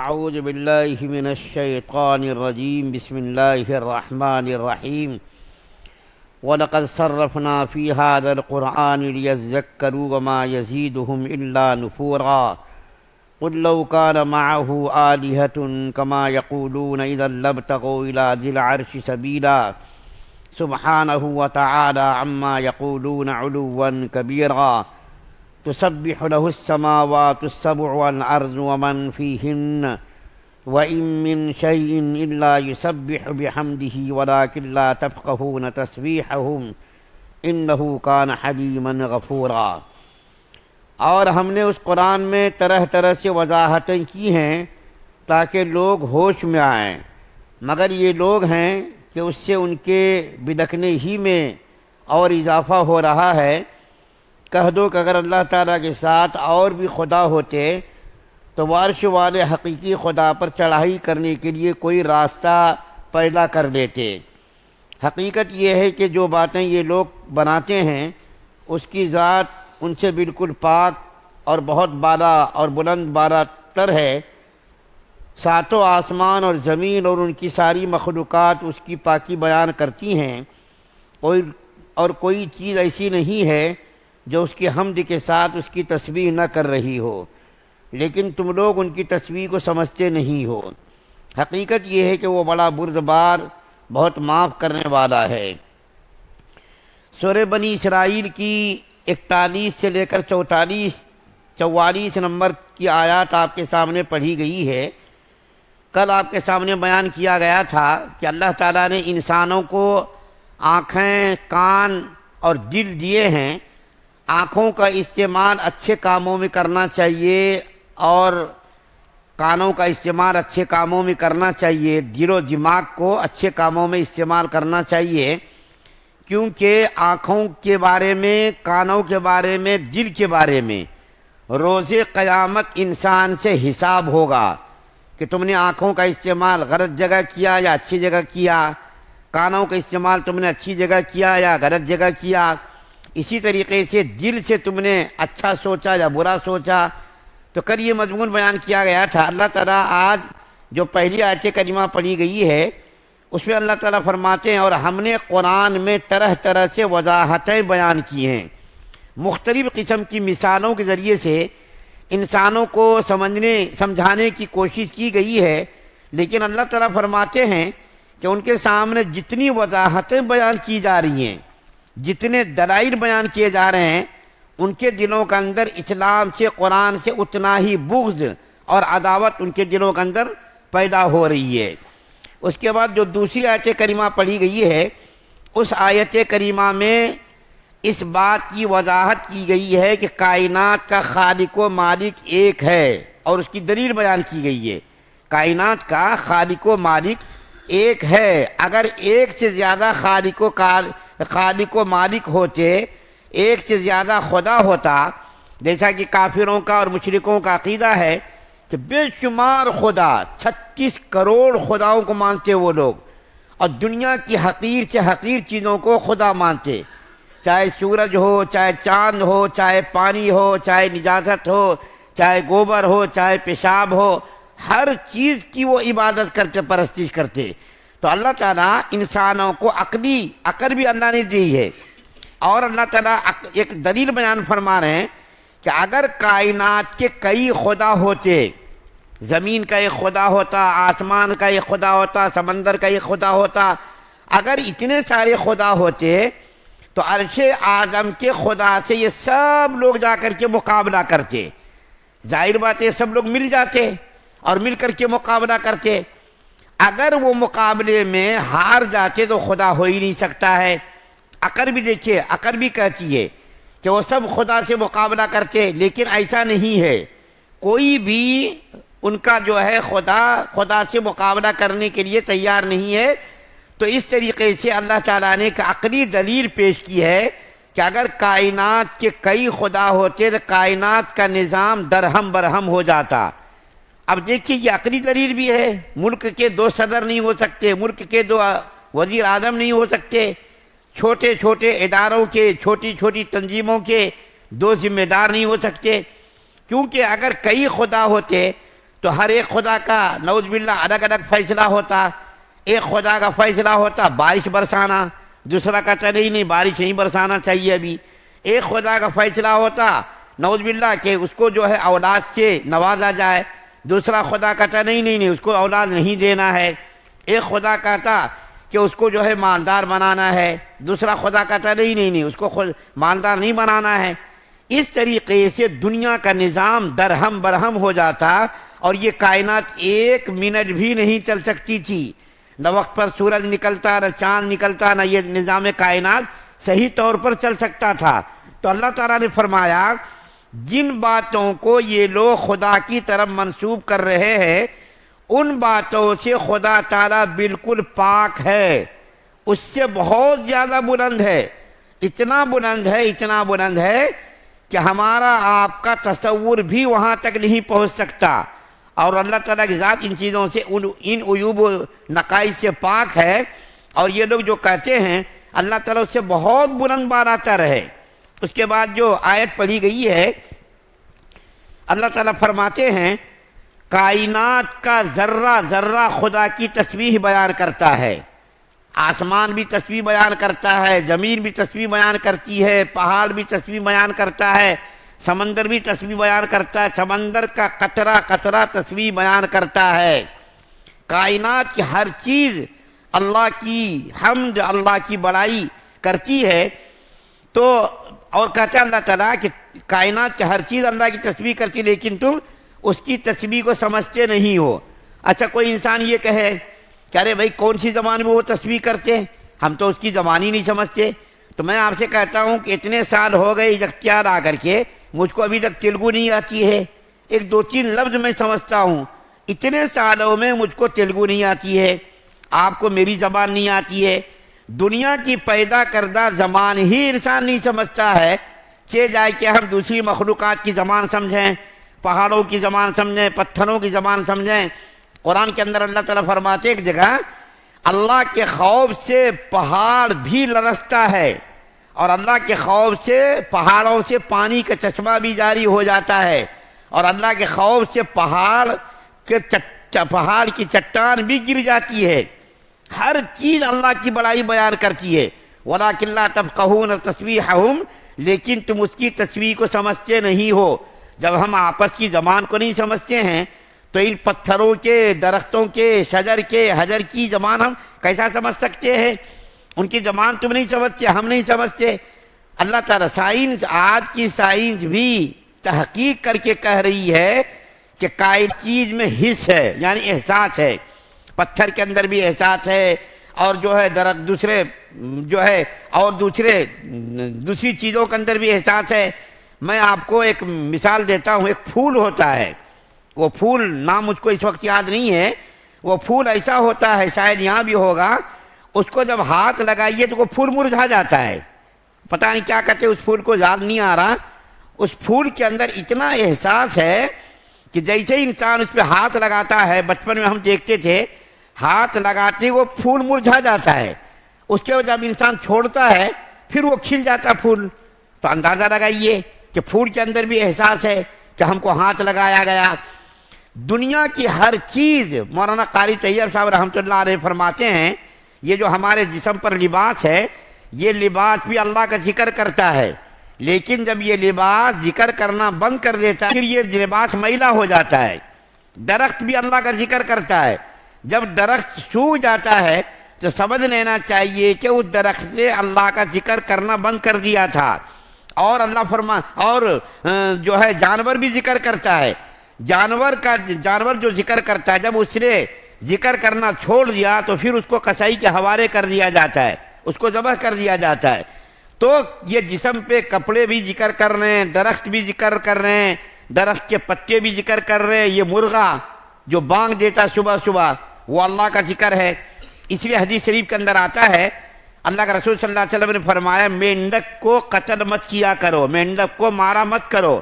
اعوذ باللہ من الشیطان الرجیم بسم اللہ الرحمن الرحیم وَلَقَدْ صَرَّفْنَا فِي هَذَا الْقُرْآنِ لِيَذَّكَّرُوا وَمَا يَزِيدُهُمْ إِلَّا نُفُورًا قُلْ لَوْ كَانَ مَعَهُ آلِهَةٌ كَمَا يَقُولُونَ إِذًا لَابْتَغَوْا إِلَى ذِي الْعَرْشِ سَبِيلًا سُبْحَانَهُ وَتَعَالَى عَمَّا يَقُولُونَ عُلُوًّا كَبِيرًا تسبح له السماوات السبع والأرض ومن فيهن وإن من شيء إلا يسبح بحمده ولكن لا تفقهون تسبيحهم إنه كان حليما غفورا۔ اور ہم نے اس قرآن میں طرح طرح سے وضاحتیں کی ہیں تاکہ لوگ ہوش میں آئیں، مگر یہ لوگ ہیں کہ اس سے ان کے بدکنے ہی میں اور اضافہ ہو رہا ہے۔ کہہ دو کہ اگر اللہ تعالیٰ کے ساتھ اور بھی خدا ہوتے تو وہ عرش والے حقیقی خدا پر چڑھائی کرنے کے لیے کوئی راستہ پیدا کر لیتے۔ حقیقت یہ ہے کہ جو باتیں یہ لوگ بناتے ہیں اس کی ذات ان سے بالکل پاک اور بہت بالا اور بلند بالا تر ہے۔ ساتوں آسمان اور زمین اور ان کی ساری مخلوقات اس کی پاکی بیان کرتی ہیں، اور کوئی چیز ایسی نہیں ہے جو اس کی حمد کے ساتھ اس کی تسبیح نہ کر رہی ہو، لیکن تم لوگ ان کی تسبیح کو سمجھتے نہیں ہو۔ حقیقت یہ ہے کہ وہ بڑا بردبار، بہت معاف کرنے والا ہے۔ سورہ بنی اسرائیل کی 41 سے لے کر 44 نمبر کی آیات آپ کے سامنے پڑھی گئی ہے۔ کل آپ کے سامنے بیان کیا گیا تھا کہ اللہ تعالیٰ نے انسانوں کو آنکھیں، کان اور دل دیے ہیں۔ آنکھوں کا استعمال اچھے کاموں میں کرنا چاہیے اور کانوں کا استعمال اچھے کاموں میں کرنا چاہیے، دل و دماغ کو اچھے کاموں میں استعمال کرنا چاہیے، کیونکہ آنکھوں کے بارے میں، کانوں کے بارے میں، دل کے بارے میں روز قیامت انسان سے حساب ہوگا کہ تم نے آنکھوں کا استعمال غلط جگہ کیا یا اچھی جگہ کیا، کانوں کا استعمال تم نے اچھی جگہ کیا یا غلط جگہ کیا، اسی طریقے سے دل سے تم نے اچھا سوچا یا برا سوچا۔ تو کل یہ مضمون بیان کیا گیا تھا۔ اللہ تعالیٰ آج جو پہلی آیت کریمہ پڑھی گئی ہے اس میں اللہ تعالیٰ فرماتے ہیں اور ہم نے قرآن میں طرح طرح سے وضاحتیں بیان کی ہیں، مختلف قسم کی مثالوں کے ذریعے سے انسانوں کو سمجھانے کی کوشش کی گئی ہے، لیکن اللہ تعالیٰ فرماتے ہیں کہ ان کے سامنے جتنی وضاحتیں بیان کی جا رہی ہیں، جتنے دلائل بیان کیے جا رہے ہیں، ان کے دلوں کے اندر اسلام سے، قرآن سے اتنا ہی بغض اور عداوت ان کے دلوں کے اندر پیدا ہو رہی ہے۔ اس کے بعد جو دوسری آیت کریمہ پڑھی گئی ہے اس آیت کریمہ میں اس بات کی وضاحت کی گئی ہے کہ کائنات کا خالق و مالک ایک ہے، اور اس کی دلیل بیان کی گئی ہے۔ کائنات کا خالق و مالک ایک ہے۔ اگر ایک سے زیادہ خالق و مالک ہوتے، ایک سے زیادہ خدا ہوتا، جیسا کہ کافروں کا اور مشرکوں کا عقیدہ ہے کہ بے شمار خدا، 36 کروڑ خداؤں کو مانتے وہ لوگ، اور دنیا کی حقیر سے حقیر چیزوں کو خدا مانتے، چاہے سورج ہو، چاہے چاند ہو، چاہے پانی ہو، چاہے نجاست ہو، چاہے گوبر ہو، چاہے پیشاب ہو، ہر چیز کی وہ عبادت کرتے، پرستش کرتے۔ تو اللہ تعالیٰ انسانوں کو عقل بھی اللہ نے دی ہے، اور اللہ تعالیٰ ایک دلیل بیان فرما رہے ہیں کہ اگر کائنات کے کئی خدا ہوتے، زمین کا ایک خدا ہوتا، آسمان کا ایک خدا ہوتا، سمندر کا ایک خدا ہوتا، اگر اتنے سارے خدا ہوتے تو عرش اعظم کے خدا سے یہ سب لوگ جا کر کے مقابلہ کرتے۔ ظاہر بات ہے سب لوگ مل جاتے اور مل کر کے مقابلہ کرتے۔ اگر وہ مقابلے میں ہار جاتے تو خدا ہو ہی نہیں سکتا ہے۔ عقل بھی دیکھیے، عقل بھی کہتی ہے کہ وہ سب خدا سے مقابلہ کرتے، لیکن ایسا نہیں ہے۔ کوئی بھی ان کا جو ہے خدا سے مقابلہ کرنے کے لیے تیار نہیں ہے۔ تو اس طریقے سے اللہ تعالیٰ نے ایک عقلی دلیل پیش کی ہے کہ اگر کائنات کے کئی خدا ہوتے تو کائنات کا نظام درہم برہم ہو جاتا۔ اب دیکھیے یہ عقلی دلیل بھی ہے، ملک کے 2 صدر نہیں ہو سکتے، ملک کے 2 وزیر اعظم نہیں ہو سکتے، چھوٹے چھوٹے اداروں کے، چھوٹی چھوٹی تنظیموں کے 2 ذمہ دار نہیں ہو سکتے، کیونکہ اگر کئی خدا ہوتے تو ہر ایک خدا کا نعوذ باللہ الگ الگ فیصلہ ہوتا. ایک خدا کا فیصلہ ہوتا بارش برسانا، دوسرا کہتا نہیں بارش نہیں برسانا چاہیے ابھی. ایک خدا کا فیصلہ ہوتا نعوذ باللہ کہ اس کو جو ہے اولاد سے نوازا جائے، دوسرا خدا کہتا نہیں اس کو اولاد نہیں دینا ہے. ایک خدا کہتا کہ اس کو جو ہے مالدار بنانا ہے، دوسرا خدا کہتا نہیں اس کو مالدار نہیں بنانا ہے. اس طریقے سے دنیا کا نظام درہم برہم ہو جاتا اور یہ کائنات ایک منٹ بھی نہیں چل سکتی تھی. نہ وقت پر سورج نکلتا، نہ چاند نکلتا، نہ یہ نظام کائنات صحیح طور پر چل سکتا تھا. تو اللہ تعالیٰ نے فرمایا جن باتوں کو یہ لوگ خدا کی طرف منسوب کر رہے ہیں ان باتوں سے خدا تعالیٰ بالکل پاک ہے، اس سے بہت زیادہ بلند ہے. اتنا بلند ہے کہ ہمارا آپ کا تصور بھی وہاں تک نہیں پہنچ سکتا. اور اللہ تعالیٰ کی ذات ان چیزوں سے ان عیوب و نقائص سے پاک ہے. اور یہ لوگ جو کہتے ہیں اللہ تعالیٰ اس سے بہت بلند بالا تر ہے. اس کے بعد جو آیت پڑھی گئی ہے اللہ تعالیٰ فرماتے ہیں کائنات کا ذرہ ذرہ خدا کی تسبیح بیان کرتا ہے. آسمان بھی تسبیح بیان کرتا ہے، زمین بھی تسبیح بیان کرتی ہے، پہاڑ بھی تسبیح بیان کرتا ہے، سمندر بھی تسبیح بیان کرتا ہے، سمندر کا قطرہ قطرہ تسبیح بیان کرتا ہے. کائنات کی ہر چیز اللہ کی حمد، اللہ کی بڑائی کرتی ہے. تو اور کہتا ہے اللہ تعالیٰ کہ کائنات کی ہر چیز اللہ کی تسبیح کرتی ہے لیکن تم اس کی تسبیح کو سمجھتے نہیں ہو. اچھا کوئی انسان یہ کہے کہ ارے بھائی کون سی زبان میں وہ تسبیح کرتے ہیں، ہم تو اس کی زبان ہی نہیں سمجھتے. تو میں آپ سے کہتا ہوں کہ اتنے سال ہو گئے اختیار آ کر کے مجھ کو ابھی تک تیلگو نہیں آتی ہے. ایک دو تین لفظ میں سمجھتا ہوں، اتنے سالوں میں مجھ کو تیلگو نہیں آتی ہے، آپ کو میری زبان نہیں آتی ہے. دنیا کی پیدا کردہ زبان ہی انسان نہیں سمجھتا ہے، چہ جائے کہ ہم دوسری مخلوقات کی زبان سمجھیں، پہاڑوں کی زبان سمجھیں، پتھروں کی زبان سمجھیں. قرآن کے اندر اللہ تعالیٰ فرماتے ایک جگہ اللہ کے خوف سے پہاڑ بھی لرزتا ہے اور اللہ کے خوف سے پہاڑوں سے پانی کا چشمہ بھی جاری ہو جاتا ہے اور اللہ کے خوف سے پہاڑ کی چٹان بھی گر جاتی ہے. ہر چیز اللہ کی بڑائی بیان کرتی ہے. وَلَٰكِن لَّا تَفْقَهُونَ تَسْبِيحَهُمْ، لیکن تم اس کی تسبیح کو سمجھتے نہیں ہو. جب ہم آپس کی زبان کو نہیں سمجھتے ہیں تو ان پتھروں کے، درختوں کے، شجر کے، حجر کی زبان ہم کیسا سمجھ سکتے ہیں؟ ان کی زبان تم نہیں سمجھتے، ہم نہیں سمجھتے. اللہ تعالیٰ سائنس، آج کی سائنس بھی تحقیق کر کے کہہ رہی ہے کہ کائنات چیز میں حس ہے، یعنی احساس ہے. پتھر کے اندر بھی احساس ہے اور جو ہے درخت دوسرے جو ہے اور دوسری چیزوں کے اندر بھی احساس ہے. میں آپ کو ایک مثال دیتا ہوں. ایک پھول ہوتا ہے، وہ پھول نام مجھ کو اس وقت یاد نہیں ہے، وہ پھول ایسا ہوتا ہے، شاید یہاں بھی ہوگا، اس کو جب ہاتھ لگائیے تو وہ پھول مرجھا جاتا ہے. پتہ نہیں کیا کہتے، اس پھول کو یاد نہیں آ رہا. اس پھول کے اندر اتنا احساس ہے کہ جیسے ہی انسان اس پہ ہاتھ لگاتا ہے، بچپن میں ہم دیکھتے تھے ہاتھ لگاتے وہ پھول مرجھا جاتا ہے، اس کے بعد جب انسان چھوڑتا ہے پھر وہ کھل جاتا پھول. تو اندازہ لگائیے کہ پھول کے اندر بھی احساس ہے کہ ہم کو ہاتھ لگایا گیا. دنیا کی ہر چیز، مولانا قاری طیب صاحب رحمۃ اللہ علیہ فرماتے ہیں یہ جو ہمارے جسم پر لباس ہے، یہ لباس بھی اللہ کا ذکر کرتا ہے، لیکن جب یہ لباس ذکر کرنا بند کر دیتا ہے پھر یہ لباس میلا ہو جاتا ہے. درخت بھی اللہ کا ذکر کرتا ہے، جب درخت سوکھ جاتا ہے تو سمجھ لینا چاہیے کہ اس درخت نے اللہ کا ذکر کرنا بند کر دیا تھا. اور اور جو ہے جانور بھی ذکر کرتا ہے. جانور جو ذکر کرتا ہے جب اس نے ذکر کرنا چھوڑ دیا تو پھر اس کو قصائی کے حوالے کر دیا جاتا ہے، اس کو ذبح کر دیا جاتا ہے. تو یہ جسم پہ کپڑے بھی ذکر کر رہے ہیں، درخت بھی ذکر کر رہے ہیں، درخت کے پتے بھی ذکر کر رہے ہیں. یہ مرغا جو بانگ دیتا صبح صبح وہ اللہ کا ذکر ہے. اس لیے حدیث شریف کے اندر آتا ہے اللہ کا رسول صلی اللہ علیہ وسلم نے فرمایا مینڈک کو قتل مت کیا کرو، مینڈک کو مارا مت کرو،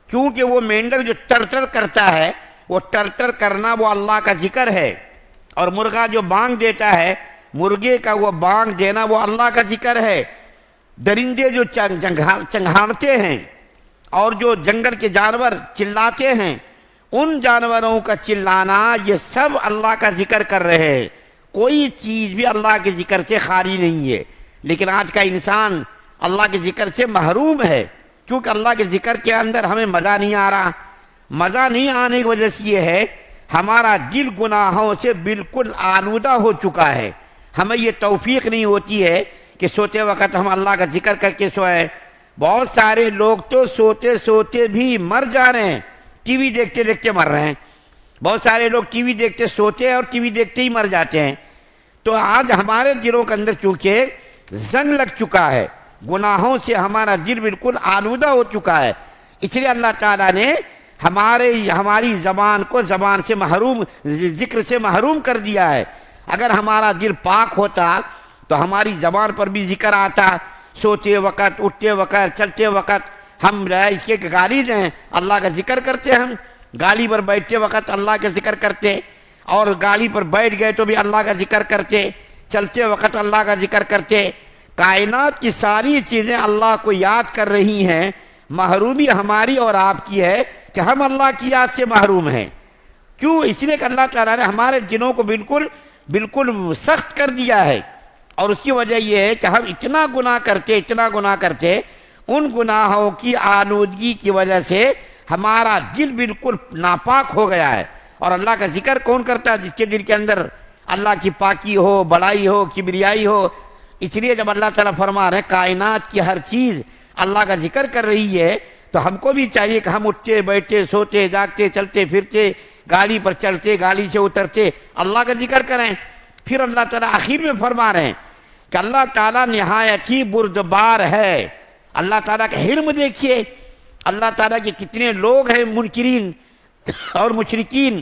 کیونکہ وہ مینڈک جو ٹر کرتا ہے وہ ٹر کرنا وہ اللہ کا ذکر ہے. اور مرغا جو بانگ دیتا ہے، مرغے کا وہ بانگ دینا وہ اللہ کا ذکر ہے. درندے جو چنگھاڑتے ہیں اور جو جنگل کے جانور چلاتے ہیں ان جانوروں کا چلانا، یہ سب اللہ کا ذکر کر رہے ہیں، کوئی چیز بھی اللہ کے ذکر سے خالی نہیں ہے۔ لیکن آج کا انسان اللہ کے ذکر سے محروم ہے، کیونکہ اللہ کے ذکر کے اندر ہمیں مزہ نہیں آ رہا۔ مزہ نہیں آنے کی وجہ سے یہ ہے ہمارا دل گناہوں سے بالکل آلودہ ہو چکا ہے۔ ہمیں یہ توفیق نہیں ہوتی ہے کہ سوتے وقت ہم اللہ کا ذکر کر کے سوئیں۔ بہت سارے لوگ تو سوتے سوتے بھی مر جا رہے ہیں، ٹی وی دیکھتے دیکھتے مر رہے ہیں۔ بہت سارے لوگ ٹی وی دیکھتے سوتے ہیں اور ٹی وی دیکھتے ہی مر جاتے ہیں۔ تو آج ہمارے دلوں کے اندر چونکہ زنگ لگ چکا ہے، گناہوں سے ہمارا دل بالکل آلودہ ہو چکا ہے، اس لیے اللہ تعالیٰ نے ہماری زبان کو زبان سے محروم، ذکر سے محروم کر دیا ہے۔ اگر ہمارا دل پاک ہوتا تو ہماری زبان پر بھی ذکر آتا، سوتے وقت، اٹھتے وقت، چلتے وقت ہم اس کے گالی دیں اللہ کا ذکر کرتے، ہم گاڑی پر بیٹھتے وقت اللہ کا ذکر کرتے، اور گاڑی پر بیٹھ گئے تو بھی اللہ کا ذکر کرتے، چلتے وقت اللہ کا ذکر کرتے۔ کائنات کی ساری چیزیں اللہ کو یاد کر رہی ہیں، محرومی ہماری اور آپ کی ہے کہ ہم اللہ کی یاد سے محروم ہیں۔ کیوں؟ اس لیے کہ اللہ تعالیٰ نے ہمارے دلوں کو بالکل سخت کر دیا ہے، اور اس کی وجہ یہ ہے کہ ہم اتنا گناہ کرتے، ان گناہوں کی آلودگی کی وجہ سے ہمارا دل بالکل ناپاک ہو گیا ہے۔ اور اللہ کا ذکر کون کرتا ہے؟ جس کے دل کے اندر اللہ کی پاکی ہو، بڑائی ہو، کبریائی ہو۔ اس لیے جب اللہ تعالیٰ فرما رہے ہیں کائنات کی ہر چیز اللہ کا ذکر کر رہی ہے، تو ہم کو بھی چاہیے کہ ہم اٹھتے بیٹھتے، سوتے جاگتے، چلتے پھرتے، گاڑی پر چلتے، گاڑی سے اترتے اللہ کا ذکر کریں۔ پھر اللہ تعالیٰ آخر میں فرما رہے ہیں کہ اللہ تعالیٰ نہایت ہی بردبار ہے۔ اللہ تعالیٰ کا حلم دیکھیے، اللہ تعالیٰ کے کتنے لوگ ہیں منکرین اور مشرکین،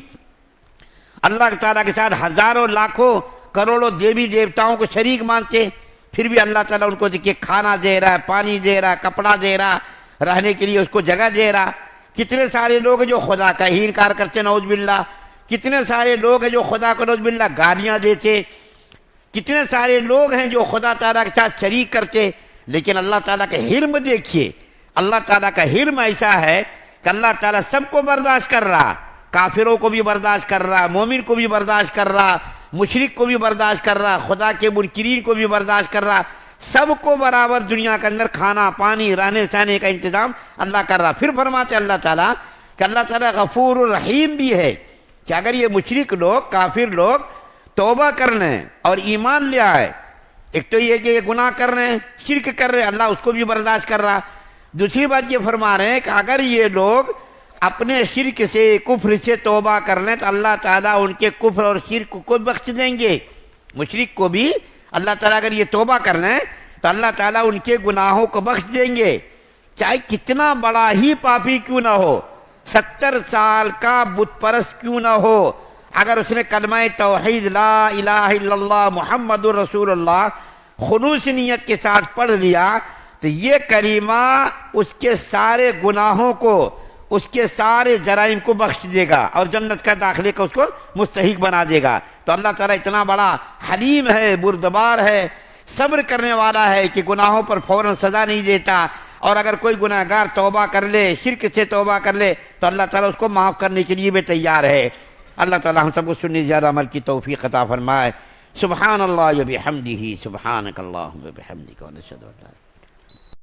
اللہ تعالیٰ کے ساتھ ہزاروں لاکھوں کروڑوں دیوی دیوتاؤں کو شریک مانتے، پھر بھی اللہ تعالیٰ ان کو دیکھیے کھانا دے رہا ہے، پانی دے رہا ہے، کپڑا دے رہا، رہنے کے لیے اس کو جگہ دے رہا۔ کتنے سارے لوگ ہیں جو خدا کا ہی انکار کرتے، نعوذ باللہ۔ کتنے سارے لوگ ہیں جو خدا کو نعوذ باللہ گالیاں دیتے، کتنے سارے لوگ ہیں جو خدا تعالیٰ کے ساتھ شریک کرتے۔ لیکن اللہ تعالیٰ کا حلم دیکھیے، اللہ تعالیٰ کا حلم ایسا ہے کہ اللہ تعالیٰ سب کو برداشت کر رہا، کافروں کو بھی برداشت کر رہا، مومن کو بھی برداشت کر رہا، مشرک کو بھی برداشت کر رہا، خدا کے منکرین کو بھی برداشت کر رہا، سب کو برابر دنیا کے اندر کھانا پانی رہنے سہنے کا انتظام اللہ کر رہا۔ پھر فرماتے اللہ تعالیٰ کہ اللہ تعالیٰ غفور الرحیم بھی ہے، کہ اگر یہ مشرک لوگ، کافر لوگ توبہ کر لیں اور ایمان لے آئے، ایک تو یہ کہ یہ گناہ کر رہے ہیں، شرک کر رہے ہیں، اللہ اس کو بھی برداشت کر رہا۔ دوسری بات یہ فرما رہے ہیں کہ اگر یہ لوگ اپنے شرک سے، کفر سے توبہ کر لیں تو اللہ تعالیٰ ان کے کفر اور شرک کو بخش دیں گے۔ مشرک کو بھی اللہ تعالیٰ اگر یہ توبہ کر لیں تو اللہ تعالیٰ ان کے گناہوں کو بخش دیں گے، چاہے کتنا بڑا ہی پاپی کیوں نہ ہو، 70 سال کا بت پرست کیوں نہ ہو، اگر اس نے کلمہ توحید لا الہ الا اللہ محمد رسول اللہ خلوص نیت کے ساتھ پڑھ لیا تو یہ کلمہ اس کے سارے گناہوں کو، اس کے سارے جرائم کو بخش دے گا اور جنت کا داخلے کا اس کو مستحق بنا دے گا۔ تو اللہ تعالیٰ اتنا بڑا حلیم ہے، بردبار ہے، صبر کرنے والا ہے کہ گناہوں پر فوراً سزا نہیں دیتا، اور اگر کوئی گناہ گار توبہ کر لے، شرک سے توبہ کر لے تو اللہ تعالیٰ اس کو معاف کرنے کے لیے بھی تیار ہے۔ اللہ تعالیٰ ہم سب کو سننے زیادہ عمل کی توفیق عطا فرمائے۔ سبحان اللہ و بحمدہ، سبحانک اللہم و بحمدک، ونشہد ان لا الہ الا انت